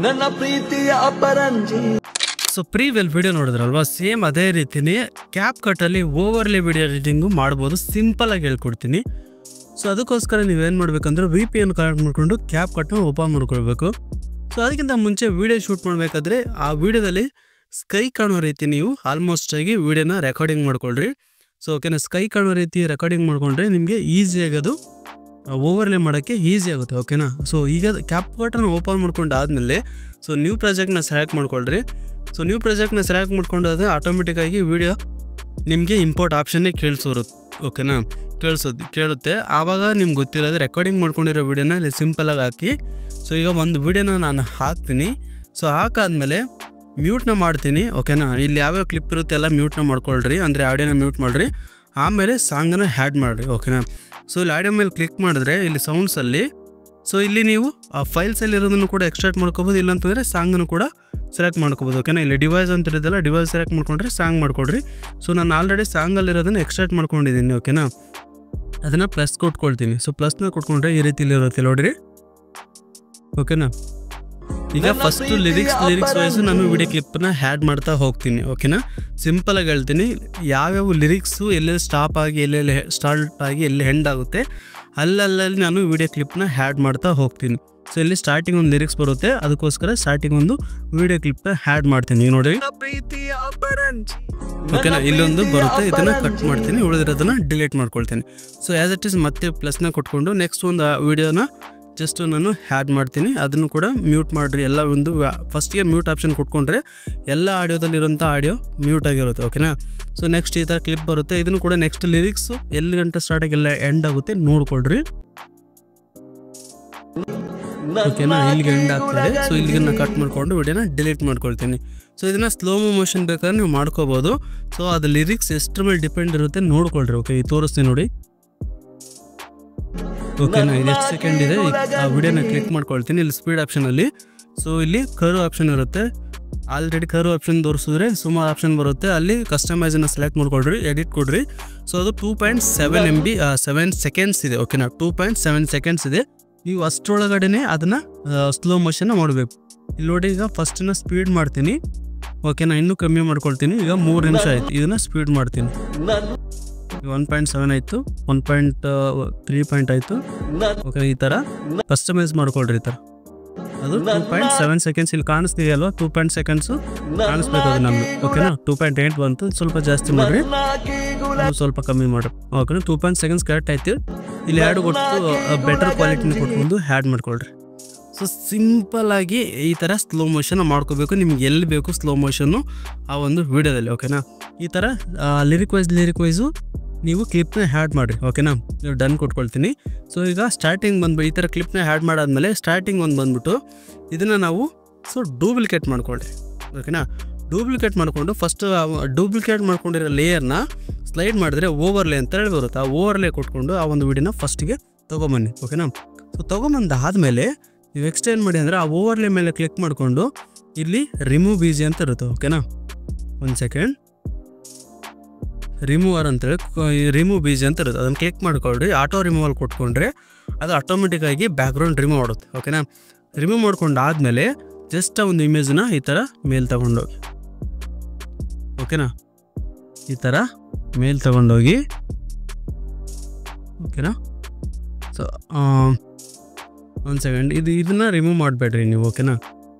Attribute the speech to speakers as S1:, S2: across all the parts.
S1: ನನ್ನ ಪ್ರೀತಿಯ ಅಪರಂಜಿ.
S2: So ಪ್ರೀವಿಯಲ್ video ನೋಡಿದ್ರಲ್ವಾ, ಸೇಮ್ ಅದೇ ರೀತಿನೇ ಕ್ಯಾಪ್ ಕಟ್ಟಲ್ಲಿ ಓವರ್ಲೇ ವಿಡಿಯೋ ಎಡಿಟಿಂಗು ಮಾಡ್ಬೋದು. ಸಿಂಪಲ್ ಆಗಿ ಹೇಳ್ಕೊಡ್ತೀನಿ. ಸೊ ಅದಕ್ಕೋಸ್ಕರ ನೀವೇನು ಮಾಡಬೇಕಂದ್ರೆ VPN ಕನೆಕ್ಟ್ ಮಾಡಿಕೊಂಡು ಕ್ಯಾಪ್ ಕಟ್ಟನ್ನು ಓಪನ್ ಮಾಡ್ಕೊಳ್ಬೇಕು. ಸೊ ಅದಕ್ಕಿಂತ ಮುಂಚೆ ವಿಡಿಯೋ ಶೂಟ್ ಮಾಡಬೇಕಾದ್ರೆ ಆ ವಿಡಿಯೋದಲ್ಲಿ ಸ್ಕೈ ಕಾಣೋ ರೀತಿ ನೀವು ಆಲ್ಮೋಸ್ಟ್ ಆಗಿ ವಿಡಿಯೋನ ರೆಕಾರ್ಡಿಂಗ್ ಮಾಡ್ಕೊಳ್ರಿ. ಸೊ ಓಕೆನಾ, ಸ್ಕೈ ಕಾಣೋ ರೀತಿ ರೆಕಾರ್ಡಿಂಗ್ ಮಾಡ್ಕೊಂಡ್ರೆ ನಿಮಗೆ ಈಸಿಯಾಗಿ ಅದು ಓವರ್ಲೇ ಮಾಡೋಕ್ಕೆ ಈಸಿ ಆಗುತ್ತೆ. ಓಕೆನಾ, ಸೊ ಈಗ ಕ್ಯಾಪ್ ಕಟ್ಟನ್ನು ಓಪನ್ ಮಾಡ್ಕೊಂಡು ಆದಮೇಲೆ ಸೊ ನ್ಯೂ ಪ್ರಾಜೆಕ್ಟ್ನ ಸೆಲೆಕ್ಟ್ ಮಾಡ್ಕೊಳ್ರಿ. ಸೊ ನ್ಯೂ ಪ್ರಾಜೆಕ್ಟ್ನ ಸೆಲೆಕ್ಟ್ ಮಾಡ್ಕೊಂಡಾದ್ರೆ ಆಟೋಮೆಟಿಕ್ಕಾಗಿ ವಿಡಿಯೋ ನಿಮಗೆ ಇಂಪೋರ್ಟ್ ಆಪ್ಷನ್ನೇ ಓಕೆನಾ, ಕೇಳುತ್ತೆ. ಆವಾಗ ನಿಮ್ಗೆ ಗೊತ್ತಿರೋದು ರೆಕಾರ್ಡಿಂಗ್ ಮಾಡ್ಕೊಂಡಿರೋ ವಿಡಿಯೋನ ಇಲ್ಲಿ ಸಿಂಪಲಾಗಿ ಹಾಕಿ. ಸೊ ಈಗ ಒಂದು ವಿಡಿಯೋನ ನಾನು ಹಾಕ್ತೀನಿ. ಸೊ ಹಾಕಾದ್ಮೇಲೆ ಮ್ಯೂಟ್ನ ಮಾಡ್ತೀನಿ. ಓಕೆನಾ, ಇಲ್ಲಿ ಯಾವ್ಯಾವ ಕ್ಲಿಪ್ ಇರುತ್ತೆ ಎಲ್ಲ ಮ್ಯೂಟ್ನ ಮಾಡ್ಕೊಳ್ರಿ, ಅಂದರೆ ಆಡಿಯೋನ ಮ್ಯೂಟ್ ಮಾಡಿರಿ. ಆಮೇಲೆ ಸಾಂಗನ್ನು ಹ್ಯಾಡ್ ಮಾಡಿರಿ. ಓಕೆನಾ, ಸೊ ಇಲ್ಲಿ ಆಡಿಯೋ ಮೇಲೆ ಕ್ಲಿಕ್ ಮಾಡಿದ್ರೆ ಇಲ್ಲಿ ಸೌಂಡ್ಸಲ್ಲಿ ಸೊ ಇಲ್ಲಿ ನೀವು ಆ ಫೈಲ್ಸಲ್ಲಿ ಇರೋದನ್ನು ಕೂಡ ಎಕ್ಸ್ಟ್ರಾಕ್ಟ್ ಮಾಡ್ಕೋಬೋದು. ಇಲ್ಲಾಂತಂದರೆ ಸಾಂಗನ್ನು ಕೂಡ ಸೆಲೆಕ್ಟ್ ಮಾಡ್ಕೋಬೋದು. ಓಕೆನಾ, ಇಲ್ಲಿ ಡಿವೈಸ್ ಅಂತ ಇರೋದಲ್ಲ, ಡಿವೈಸ್ ಸೆಲೆಕ್ಟ್ ಮಾಡ್ಕೊಂಡ್ರೆ ಸಾಂಗ್ ಮಾಡ್ಕೊಡ್ರಿ. ಸೊ ನಾನು ಆಲ್ರೆಡಿ ಸಾಂಗಲ್ಲಿರೋದನ್ನು ಎಕ್ಸ್ಟ್ರಾಕ್ಟ್ ಮಾಡ್ಕೊಂಡಿದ್ದೀನಿ. ಓಕೆನಾ, ಅದನ್ನು ಪ್ಲಸ್ ಕೊಟ್ಕೊಳ್ತೀನಿ. ಸೊ ಪ್ಲಸ್ನ ಕೊಟ್ಕೊಂಡ್ರೆ ಈ ರೀತಿಲಿರುತ್ತೆ ನೋಡಿರಿ. ಓಕೆನಾ, ಈಗ ಫಸ್ಟ್ ಲಿರಿಕ್ಸ್ ವೈಸು ನಾನು ವಿಡಿಯೋ ಕ್ಲಿಪ್ನ ಹ್ಯಾಡ್ ಮಾಡ್ತಾ ಹೋಗ್ತೀನಿ. ಓಕೆನಾ, ಸಿಂಪಲಾಗಿ ಹೇಳ್ತೀನಿ. ಯಾವ್ಯಾವ ಲಿರಿಕ್ಸು ಎಲ್ಲೆಲ್ಲಿ ಸ್ಟಾಪ್ ಆಗಿ ಎಲ್ಲೆಲ್ಲಿ ಸ್ಟಾರ್ಟ್ ಆಗಿ ಎಲ್ಲಿ ಹೆಂಡ್ ಆಗುತ್ತೆ ಅಲ್ಲಲ್ಲಿ ನಾನು ವಿಡಿಯೋ ಕ್ಲಿಪ್ನ ಹ್ಯಾಡ್ ಮಾಡ್ತಾ ಹೋಗ್ತೀನಿ. ಸೊ ಇಲ್ಲಿ ಸ್ಟಾರ್ಟಿಂಗ್ ಒಂದು ಲಿರಿಕ್ಸ್ ಬರುತ್ತೆ, ಅದಕ್ಕೋಸ್ಕರ ಸ್ಟಾರ್ಟಿಂಗ್ ಒಂದು ವಿಡಿಯೋ ಕ್ಲಿಪ್ನ ಹ್ಯಾಡ್ ಮಾಡ್ತೀನಿ. ಈಗ ನೋಡಿ, ಓಕೆನಾ, ಇಲ್ಲೊಂದು ಬರುತ್ತೆ, ಇದನ್ನು ಕಟ್ ಮಾಡ್ತೀನಿ, ಉಳಿದಿರೋದನ್ನ ಡಿಲೀಟ್ ಮಾಡ್ಕೊಳ್ತೀನಿ. ಸೊ ಆ್ಯಸ್ ಇಟ್ ಈಸ್ ಮತ್ತೆ ಪ್ಲಸ್ನ ಕೊಟ್ಕೊಂಡು ನೆಕ್ಸ್ಟ್ ಒಂದು ವಿಡಿಯೋನ ಜಸ್ಟ್ ನಾನು ಹ್ಯಾಡ್ ಮಾಡ್ತೀನಿ. ಅದನ್ನು ಕೂಡ ಮ್ಯೂಟ್ ಮಾಡಿರಿ. ಎಲ್ಲ ಒಂದು ಫಸ್ಟಿಗೆ ಮ್ಯೂಟ್ ಆಪ್ಷನ್ ಕೊಟ್ಕೊಂಡ್ರೆ ಎಲ್ಲ ಆಡಿಯೋದಲ್ಲಿರೋಂಥ ಆಡಿಯೋ ಮ್ಯೂಟ್ ಆಗಿರುತ್ತೆ. ಓಕೆನಾ, ಸೊ ನೆಕ್ಸ್ಟ್ ಈ ಥರ ಕ್ಲಿಪ್ ಬರುತ್ತೆ. ಇದನ್ನು ಕೂಡ ನೆಕ್ಸ್ಟ್ ಲಿರಿಕ್ಸು ಎಲ್ಲಿ ಗಂಟೆ ಸ್ಟಾರ್ಟಾಗಿ ಎಲ್ಲ ಎಂಡ್ ಆಗುತ್ತೆ ನೋಡ್ಕೊಳ್ರಿ. ಓಕೆನಾ, ಇಲ್ಲಿಗೆ ಎಂಡ್ ಆಗ್ತದೆ. ಸೊ ಇಲ್ಲಿಗೆ ನಾನು ಕಟ್ ಮಾಡಿಕೊಂಡು ವಿಡಿಯೋನ ಡಿಲೀಟ್ ಮಾಡ್ಕೊಳ್ತೀನಿ. ಸೊ ಇದನ್ನು ಸ್ಲೋ ಮೋಷನ್ ಬೇಕಾದ್ರೆ ನೀವು ಮಾಡ್ಕೋಬೋದು. ಸೊ ಅದು ಲಿರಿಕ್ಸ್ ಎಷ್ಟರ ಮೇಲೆ ಡಿಪೆಂಡ್ ಇರುತ್ತೆ ನೋಡ್ಕೊಳ್ರಿ. ಓಕೆ, ಈಗ ತೋರಿಸ್ತೀನಿ ನೋಡಿ. ಓಕೆನಾ, ಇದು ಎಷ್ಟು ಸೆಕೆಂಡ್ ಇದೆ, ಆ ವಿಡಿಯೋನ ಕ್ಲಿಕ್ ಮಾಡ್ಕೊಳ್ತೀನಿ. ಇಲ್ಲಿ ಸ್ಪೀಡ್ ಆಪ್ಷನಲ್ಲಿ ಸೊ ಇಲ್ಲಿ ಕರ್ವ್ ಆಪ್ಷನ್ ಇರುತ್ತೆ. ಆಲ್ರೆಡಿ ಕರ್ವ್ ಆಪ್ಷನ್ ತೋರಿಸಿದ್ರೆ ಸುಮಾರು ಆಪ್ಷನ್ ಬರುತ್ತೆ. ಅಲ್ಲಿ ಕಸ್ಟಮೈಸನ್ನು ಸೆಲೆಕ್ಟ್ ಮಾಡ್ಕೊಳ್ರಿ, ಎಡಿಟ್ ಕೊಡ್ರಿ. ಸೊ ಅದು 2.7 MB 7 ಸೆಕೆಂಡ್ಸ್ ಇದೆ. ಓಕೆನಾ, 2.7 ಸೆಕೆಂಡ್ಸ್ ಇದೆ. ನೀವು ಅಷ್ಟರೊಳಗಡೆ ಅದನ್ನು ಸ್ಲೋ ಮೋಷನ್ನ ಮಾಡಬೇಕು. ಇಲ್ಲಿ ನೋಡಿ, ಈಗ ಫಸ್ಟನ್ನ ಸ್ಪೀಡ್ ಮಾಡ್ತೀನಿ. ಓಕೆನಾ, ಇನ್ನೂ ಕಮ್ಮಿ ಮಾಡ್ಕೊಳ್ತೀನಿ. ಈಗ 3 ನಿಮಿಷ ಆಯಿತು, ಇದನ್ನು ಸ್ಪೀಡ್ ಮಾಡ್ತೀನಿ. 1.7 ಆಯಿತು, 1.3 ಆಯಿತು. ಓಕೆ, ಈ ಥರ ಕಸ್ಟಮೈಸ್ ಮಾಡ್ಕೊಳ್ರಿ. ಈ ಥರ ಅದು 2.7 ಸೆಕೆಂಡ್ಸ್ ಇಲ್ಲಿ ಕಾಣಿಸ್ತೀಯಲ್ವ, 2 ಸೆಕೆಂಡ್ಸು ಕಾಣಿಸ್ಬೇಕು ಅದು ನಮಗೆ. ಓಕೆನಾ, 2.8 ಬಂತು, ಸ್ವಲ್ಪ ಜಾಸ್ತಿ ಮಾಡಿರಿ, ಸ್ವಲ್ಪ ಕಮ್ಮಿ ಮಾಡಿರಿ. ಓಕೆನಾ, 2 ಸೆಕೆಂಡ್ಸ್ ಕರೆಕ್ಟ್ ಆಯ್ತು. ಇಲ್ಲಿ ಹ್ಯಾಡ್ ಕೊಟ್ಟು ಬೆಟರ್ ಕ್ವಾಲಿಟಿನ ಕೊಟ್ಕೊಂಡು ಹ್ಯಾಡ್ ಮಾಡ್ಕೊಳ್ರಿ. ಸೊ ಸಿಂಪಲ್ಲಾಗಿ ಈ ಥರ ಸ್ಲೋ ಮೋಷನ್ ಮಾಡ್ಕೋಬೇಕು. ನಿಮ್ಗೆ ಎಲ್ಲಿ ಬೇಕು ಸ್ಲೋ ಮೋಷನ್ನು ಆ ಒಂದು ವಿಡಿಯೋದಲ್ಲಿ. ಓಕೆನಾ, ಈ ಥರ ಲಿರಿಕ್ ವೈಸು ನೀವು ಕ್ಲಿಪ್ನ ಹ್ಯಾಡ್ ಮಾಡಿರಿ. ಓಕೆನಾ, ಡನ್ ಕೊಟ್ಕೊಳ್ತೀನಿ. ಸೊ ಈಗ ಸ್ಟಾರ್ಟಿಂಗ್ ಬಂದ್ಬಿಟ್ಟು ಈ ಥರ ಕ್ಲಿಪ್ನ ಹ್ಯಾಡ್ ಮಾಡಾದ್ಮೇಲೆ ಸ್ಟಾರ್ಟಿಂಗ್ ಒಂದು ಬಂದ್ಬಿಟ್ಟು ಇದನ್ನು ನಾವು ಡೂಪ್ಲಿಕೇಟ್ ಮಾಡ್ಕೊಳ್ರಿ. ಓಕೆನಾ, ಡೂಪ್ಲಿಕೇಟ್ ಮಾಡಿಕೊಂಡು ಫಸ್ಟ್ ಡೂಪ್ಲಿಕೇಟ್ ಮಾಡ್ಕೊಂಡಿರೋ ಲೇಯರ್ನ ಸ್ಲೈಡ್ ಮಾಡಿದ್ರೆ ಓವರ್ಲೇ ಅಂತ ಹೇಳಿ ಬರುತ್ತೆ. ಆ ಓವರ್ಲೇ ಕೊಟ್ಕೊಂಡು ಆ ಒಂದು ವಿಡಿಯೋನ ಫಸ್ಟಿಗೆ ತೊಗೊಂಬನ್ನಿ. ಓಕೆನಾ, ಸೊ ತೊಗೊಂಬಂದಾದಮೇಲೆ ನೀವು ನೆಕ್ಸ್ಟ್ ಏನು ಮಾಡಿ ಅಂದರೆ ಆ ಓವರ್ಲೇ ಮೇಲೆ ಕ್ಲಿಕ್ ಮಾಡಿಕೊಂಡು ಇಲ್ಲಿ ರಿಮೂವ್ ಬೀಜಿ ಅಂತ ಇರುತ್ತೆ. ಓಕೆನಾ, ಒಂದು ಸೆಕೆಂಡ್, ರಿಮೂವರ್ ಅಂತೇಳಿ ರಿಮೂವ್ ಬೀಜಿ ಅಂತ ಇರುತ್ತೆ, ಅದನ್ನು ಕ್ಲಿಕ್ ಮಾಡ್ಕೊಳ್ರಿ. ಆಟೋ ರಿಮೂವಲ್ ಕೊಟ್ಕೊಂಡ್ರೆ ಅದು ಆಟೋಮೆಟಿಕ್ಕಾಗಿ ಬ್ಯಾಕ್ಗ್ರೌಂಡ್ ರಿಮೂವ್ ಮಾಡುತ್ತೆ. ಓಕೆನಾ, ರಿಮೂವ್ ಮಾಡ್ಕೊಂಡು ಆದಮೇಲೆ ಜಸ್ಟ್ ಒಂದು ಇಮೇಜನ್ನ ಈ ಥರ ಮೇಲೆ ತಗೊಂಡೋಗಿ. ಓಕೆನಾ, ಈ ಥರ ಮೇಲೆ ತಗೊಂಡೋಗಿ. ಓಕೆನಾ, ಸೊ ಒಂದು ಸೆಕೆಂಡ್, ಇದನ್ನು ರಿಮೂವ್ ಮಾಡಬೇಡ್ರಿ ನೀವು. ಓಕೆನಾ,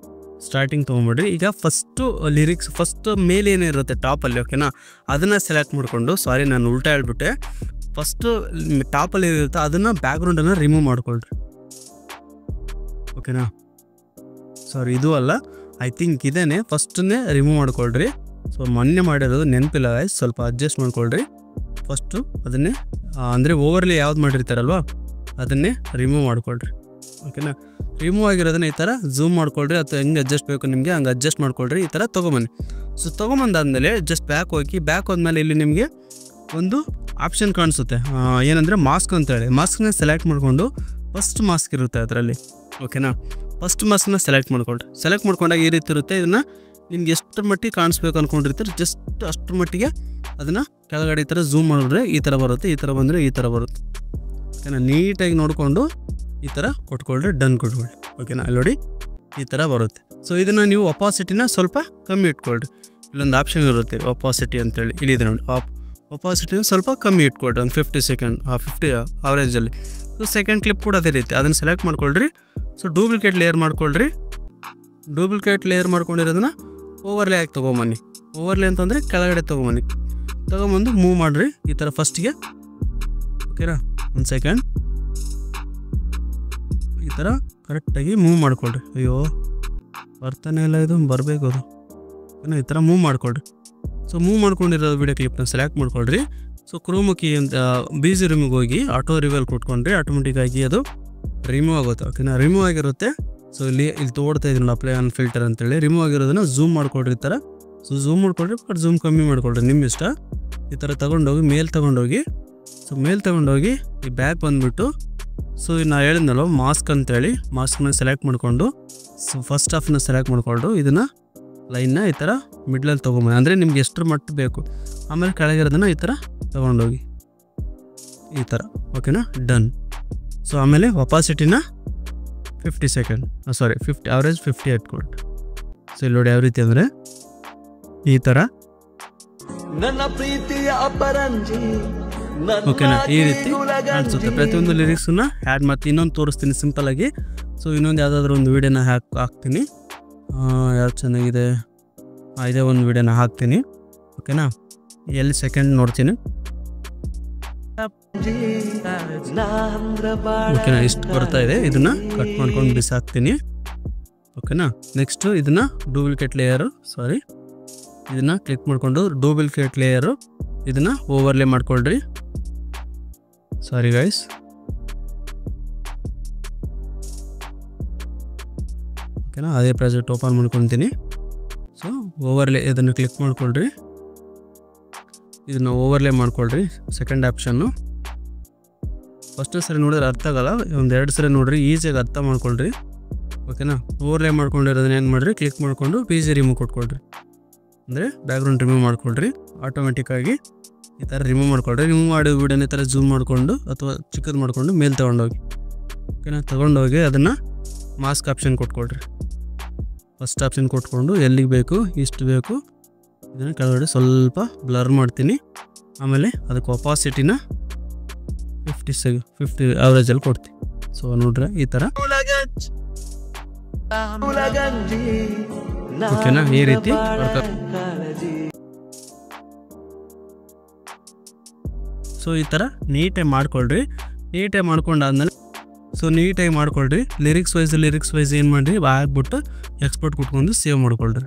S2: ಸ್ಟಾರ್ಟಿಂಗ್ ತೊಗೊಂಬಿಡ್ರಿ. ಈಗ ಫಸ್ಟು ಲಿರಿಕ್ಸ್ ಫಸ್ಟ್ ಮೇಲೆ ಏನಿರುತ್ತೆ ಟಾಪಲ್ಲಿ. ಓಕೆನಾ, ಅದನ್ನು ಸೆಲೆಕ್ಟ್ ಮಾಡಿಕೊಂಡು, ಸಾರಿ ನಾನು ಉಲ್ಟಾ ಹೇಳ್ಬಿಟ್ಟೆ, ಫಸ್ಟು ಟಾಪಲ್ಲಿ ಇರುತ್ತೆ ಅದನ್ನು ಬ್ಯಾಕ್ಗ್ರೌಂಡನ್ನು ರಿಮೂವ್ ಮಾಡ್ಕೊಳ್ರಿ. ಓಕೆನಾ, ಸಾರಿ ಇದು ಅಲ್ಲ, ಐ ಥಿಂಕ್ ಇದೇನೆ, ಫಸ್ಟನ್ನೇ ರಿಮೂವ್ ಮಾಡ್ಕೊಳ್ರಿ. ಸೊ ಮೊನ್ನೆ ಮಾಡಿರೋದು ನೆನಪಿಲ್ಲ, ಸ್ವಲ್ಪ ಅಡ್ಜಸ್ಟ್ ಮಾಡ್ಕೊಳ್ರಿ. ಫಸ್ಟು ಅದನ್ನೇ ಅಂದರೆ ಓವರ್ಲಿ ಯಾವ್ದು ಮಾಡಿರ್ತಾರಲ್ವ ಅದನ್ನೇ ರಿಮೂವ್ ಮಾಡ್ಕೊಳ್ರಿ. ಓಕೆನಾ, ರಿಮೂವ್ ಆಗಿರೋದನ್ನ ಈ ಥರ ಝೂಮ್ ಮಾಡ್ಕೊಳ್ರಿ, ಅಥವಾ ಹೆಂಗೆ ಅಡ್ಜಸ್ಟ್ ಬೇಕು ನಿಮಗೆ ಹಂಗೆ ಅಡ್ಜಸ್ಟ್ ಮಾಡ್ಕೊಳ್ರಿ. ಈ ಥರ ತೊಗೊಂಬನ್ನಿ. ಸೊ ತೊಗೊಂಬಂದಾದ್ಮೇಲೆ ಜಸ್ಟ್ ಬ್ಯಾಕ್ ಹೋಗಿ, ಬ್ಯಾಕ್ ಹೋದ್ಮೇಲೆ ಇಲ್ಲಿ ನಿಮಗೆ ಒಂದು ಆಪ್ಷನ್ ಕಾಣಿಸುತ್ತೆ, ಏನಂದರೆ ಮಾಸ್ಕ್ ಅಂತೇಳಿ. ಮಾಸ್ಕ್ನ ಸೆಲೆಕ್ಟ್ ಮಾಡಿಕೊಂಡು ಫಸ್ಟ್ ಮಾಸ್ಕ್ ಇರುತ್ತೆ ಅದರಲ್ಲಿ. ಓಕೆನಾ, ಫಸ್ಟ್ ಮಾಸ್ಕ್ನ ಸೆಲೆಕ್ಟ್ ಮಾಡ್ಕೊಳ್ರಿ. ಸೆಲೆಕ್ಟ್ ಮಾಡ್ಕೊಂಡಾಗ ಈ ರೀತಿ ಇರುತ್ತೆ. ಇದನ್ನು ನಿಮ್ಗೆ ಎಷ್ಟು ಮಟ್ಟಿಗೆ ಕಾಣಿಸ್ಬೇಕು ಅಂದ್ಕೊಂಡಿರ್ತೀರಿ ಜಸ್ಟ್ ಅಷ್ಟರ ಮಟ್ಟಿಗೆ ಅದನ್ನು ಕೆಳಗಡೆ ಈ ಥರ ಝೂಮ್ ಮಾಡಿದ್ರೆ ಈ ಥರ ಬರುತ್ತೆ, ಈ ಥರ ಬಂದರೆ ಈ ಥರ ಬರುತ್ತೆ. ಓಕೆನಾ, ನೀಟಾಗಿ ನೋಡಿಕೊಂಡು ಈ ಥರ ಕೊಟ್ಕೊಳ್ರಿ, ಡನ್ ಕೊಟ್ಕೊಳ್ಳಿ. ಓಕೆನಾ, ಅಲ್ಲಿ ನೋಡಿ ಈ ಥರ ಬರುತ್ತೆ. ಸೊ ಇದನ್ನು ನೀವು ಒಪಾಸಿಟಿನ ಸ್ವಲ್ಪ ಕಮ್ಮಿ ಇಟ್ಕೊಳ್ರಿ. ಇಲ್ಲೊಂದು ಆಪ್ಷನ್ ಇರುತ್ತೆ ಒಪಾಸಿಟಿ ಅಂತೇಳಿ, ಇಲ್ಲಿದೆ ನೋಡಿ. ಒಪಾಸಿಟಿನ ಸ್ವಲ್ಪ ಕಮ್ಮಿ ಇಟ್ಕೊಳ್ರಿ, ಒಂದು 50 ಸೆಕೆಂಡ್ 50 ಅವರೇಜಲ್ಲಿ. ಸೊ ಸೆಕೆಂಡ್ ಕ್ಲಿಪ್ ಕೂಡ ಅದೇ ರೀತಿ ಅದನ್ನು ಸೆಲೆಕ್ಟ್ ಮಾಡ್ಕೊಳ್ರಿ. ಸೊ ಡೂಪ್ಲಿಕೇಟ್ ಲೇಯರ್ ಮಾಡ್ಕೊಳ್ರಿ. ಡೂಪ್ಲಿಕೇಟ್ ಲೇಯರ್ ಮಾಡ್ಕೊಂಡಿರೋದನ್ನ ಓವರ್ಲೇ ಆಗಿ ತೊಗೊಂಬನ್ನಿ. ಓವರ್ಲೇ ಅಂತಂದರೆ ಕೆಳಗಡೆ ತೊಗೊಂಬನ್ನಿ. ತೊಗೊಂಬಂದು ಮೂವ್ ಮಾಡಿರಿ ಈ ಥರ ಫಸ್ಟಿಗೆ. ಓಕೆನಾ, ಒಂದು ಸೆಕೆಂಡ್ ಈ ಥರ ಕರೆಕ್ಟಾಗಿ ಮೂವ್ ಮಾಡ್ಕೊಳ್ರಿ. ಅಯ್ಯೋ ಬರ್ತಾನೆ ಇಲ್ಲ, ಇದು ಬರಬೇಕು ಅದು. ಓಕೆನಾ, ಈ ಥರ ಮೂವ್ ಮಾಡ್ಕೊಳ್ರಿ. ಸೊ ಮೂವ್ ಮಾಡ್ಕೊಂಡಿರೋ ವಿಡಿಯೋ ಕ್ಲಿಪ್ನ ಸೆಲೆಕ್ಟ್ ಮಾಡ್ಕೊಳ್ರಿ. ಸೊ ಕ್ರೋಮಕಿ ಅಂತ ಬಿಸಿ ರಿಮೂವ್ ಹೋಗಿ ಆಟೋ ರಿವಲ್ ಕೊಟ್ಕೊಂಡ್ರಿ, ಆಟೋಮೆಟಿಕ್ಕಾಗಿ ಅದು ರಿಮೂವ್ ಆಗುತ್ತೆ. ಓಕೆನಾ, ರಿಮೂವ್ ಆಗಿರುತ್ತೆ. ಸೊ ಇಲ್ಲಿ ತೋಡ್ತಾ ಇದ್ದೀನಿ ಅಪ್ಲೈ ಆನ್ ಫಿಲ್ಟರ್ ಅಂತೇಳಿ. ರಿಮೂವ್ ಆಗಿರೋದನ್ನ ಝೂಮ್ ಮಾಡ್ಕೊಳ್ರಿ ಈ ಥರ. ಸೊ ಝೂಮ್ ಮಾಡ್ಕೊಳ್ರಿ, ಬಟ್ ಝೂಮ್ ಕಮ್ಮಿ ಮಾಡ್ಕೊಳ್ರಿ ನಿಮ್ಮ ಇಷ್ಟ. ಈ ಥರ ತೊಗೊಂಡೋಗಿ ಮೇಲ್ ತೊಗೊಂಡೋಗಿ, ಸೊ ಮೇಲ್ ತೊಗೊಂಡೋಗಿ ಈ ಬ್ಯಾಕ್ ಬಂದುಬಿಟ್ಟು, ಸೊ ನಾ ಹೇಳಿದ್ನಲ್ಲ ಮಾಸ್ಕ್ ಅಂತೇಳಿ, ಮಾಸ್ಕ್ನ ಸೆಲೆಕ್ಟ್ ಮಾಡಿಕೊಂಡು ಸೊ ಫಸ್ಟ್ ಹಾಫ್ನ ಸೆಲೆಕ್ಟ್ ಮಾಡಿಕೊಂಡು ಇದನ್ನು ಲೈನ್ನ ಈ ಥರ ಮಿಡ್ಲಲ್ಲಿ ತೊಗೊಂಬಂದು, ಅಂದರೆ ನಿಮ್ಗೆ ಎಷ್ಟರ ಮಟ್ಟ ಬೇಕು. ಆಮೇಲೆ ಕೆಳಗಿರೋದನ್ನು ಈ ಥರ ತೊಗೊಂಡೋಗಿ ಈ ಥರ. ಓಕೆನಾ, ಡನ್. ಸೊ ಆಮೇಲೆ ಒಪಾಸಿಟಿನ 50 ಸೆಕೆಂಡ್ 50 ಅವರೇಜ್ 50 ಇಟ್ಕೊಳ್ರಿ. ಸೊ ಇಲ್ಲಿ ನೋಡಿ ಯಾವ ರೀತಿ ಅಂದರೆ ಈ ಥರ.
S1: ನನ್ನ ಪ್ರೀತಿಯ ಅಪರಂಜಿ,
S2: ಓಕೆನಾ, ಈ ರೀತಿ ಕಾಣಿಸುತ್ತೆ. ಪ್ರತಿಯೊಂದು ಲಿರಿಕ್ಸನ್ನ ಆ್ಯಡ್ ಮಾಡ್ತೀನಿ. ಇನ್ನೊಂದು ತೋರಿಸ್ತೀನಿ ಸಿಂಪಲಾಗಿ. ಸೊ ಇನ್ನೊಂದು ಯಾವುದಾದ್ರೂ ಒಂದು ವೀಡಿಯೋನ ಹಾಕ್ತೀನಿ. ಯಾವ್ದು ಚೆನ್ನಾಗಿದೆ, ಇದೇ ಒಂದು ವೀಡಿಯೋನ ಹಾಕ್ತೀನಿ. ಓಕೆನಾ, ಎಲ್ಲಿ ಸೆಕೆಂಡ್ ನೋಡ್ತೀನಿ. ಓಕೆನಾ, ಇಷ್ಟು ಬರ್ತಾ ಇದೆ. ಇದನ್ನು ಕಟ್ ಮಾಡ್ಕೊಂಡು ಬಿಸಾಕ್ತೀನಿ. ಓಕೆನಾ, ನೆಕ್ಸ್ಟು ಇದನ್ನು ಡೂಪ್ಲಿಕೇಟ್ ಲೇಯರು, ಇದನ್ನು ಕ್ಲಿಕ್ ಮಾಡಿಕೊಂಡು ಡೂಪ್ಲಿಕೇಟ್ ಲೇಯರು ಇದನ್ನು ಓವರ್ಲೇ ಮಾಡ್ಕೊಳ್ರಿ. Sorry guys. ಓಕೆನಾ, ಅದೇ ಪ್ರಾಜೆಕ್ಟ್ ಓಪನ್ ಮಾಡ್ಕೊತೀನಿ. ಸೊ ಓವರ್ಲೇ ಇದನ್ನು ಕ್ಲಿಕ್ ಮಾಡ್ಕೊಳ್ರಿ. ಇದನ್ನು ಓವರ್ಲೇ ಮಾಡ್ಕೊಳ್ರಿ. ಸೆಕೆಂಡ್ ಆಪ್ಷನ್ನು ಫಸ್ಟು ಸರಿ ನೋಡಿದ್ರೆ ಅರ್ಥ ಆಗಲ್ಲ, ಒಂದು 2 ಸರಿ ನೋಡಿರಿ, ಈಸಿಯಾಗಿ ಅರ್ಥ ಮಾಡ್ಕೊಳ್ರಿ. ಓಕೆನಾ, ಓವರ್ಲೇ ಮಾಡ್ಕೊಂಡಿರೋದನ್ನ ಏನು ಮಾಡಿರಿ, ಕ್ಲಿಕ್ ಮಾಡಿಕೊಂಡು ಪೀಸಿ ರಿಮೂವ್ ಕೊಟ್ಕೊಳ್ರಿ. ಅಂದರೆ ಬ್ಯಾಕ್ಗ್ರೌಂಡ್ ರಿಮೂವ್ ಮಾಡ್ಕೊಳ್ರಿ. ಆಟೋಮೆಟಿಕ್ಕಾಗಿ ಈ ಥರ ರಿಮೂವ್ ಮಾಡ್ಕೊಳ್ರಿ. ರಿಮೂವ್ ಮಾಡಿ ವಿಡಿಯೋನ ಈ ಥರ ಝೂಮ್ ಮಾಡಿಕೊಂಡು ಅಥವಾ ಚಿಕ್ಕದು ಮಾಡಿಕೊಂಡು ಮೇಲೆ ತೊಗೊಂಡೋಗಿ. ಓಕೆನಾ, ತೊಗೊಂಡೋಗಿ ಅದನ್ನು ಮಾಸ್ಕ್ ಆಪ್ಷನ್ ಕೊಟ್ಕೊಳ್ರಿ. ಫಸ್ಟ್ ಆಪ್ಷನ್ ಕೊಟ್ಕೊಂಡು ಎಲ್ಲಿಗೆ ಬೇಕು ಇಷ್ಟು ಬೇಕು ಇದನ್ನು ಕೆಳಗಡೆ ಸ್ವಲ್ಪ ಬ್ಲರ್ ಮಾಡ್ತೀನಿ. ಆಮೇಲೆ ಅದಕ್ಕೆ ಒಪಾಸಿಟಿನ 50 ಅವರೇಜಲ್ಲಿ ಕೊಡ್ತೀನಿ. ಸೊ ನೋಡ್ರೆ ಈ ಥರ. ಓಕೆನಾ, ಈ ರೀತಿ ಸೊ ಈ ಥರ ನೀಟಾಗಿ ಮಾಡ್ಕೊಳ್ರಿ. ನೀಟಾಗಿ ಮಾಡ್ಕೊಂಡಾದ್ಮೇಲೆ ನೀಟಾಗಿ ಮಾಡ್ಕೊಳ್ರಿ. ಲಿರಿಕ್ಸ್ ವೈಸ್ ಏನು ಮಾಡಿರಿ, ಆಗ್ಬಿಟ್ಟು ಎಕ್ಸ್ಪೋರ್ಟ್ ಕೊಟ್ಕೊಂಡು ಸೇವ್ ಮಾಡ್ಕೊಳ್ರಿ.